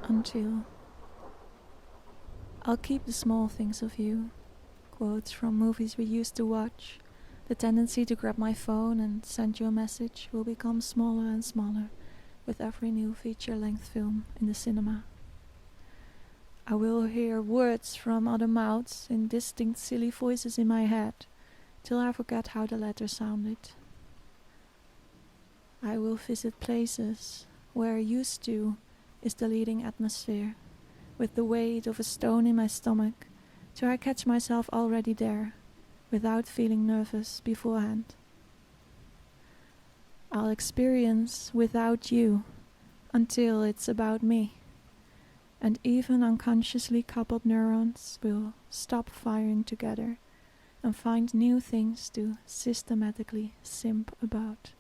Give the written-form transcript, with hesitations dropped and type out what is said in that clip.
until I'll keep the small things of you. Quotes from movies we used to watch. The tendency to grab my phone and send you a message will become smaller and smaller with every new feature-length film in the cinema. I will hear words from other mouths in distinct silly voices in my head till I forget how the letter sounded. I will visit places where used to is the leading atmosphere, with the weight of a stone in my stomach, till I catch myself already there, without feeling nervous beforehand. I'll experience without you until it's about me, and even unconsciously coupled neurons will stop firing together and find new things to systematically simp about.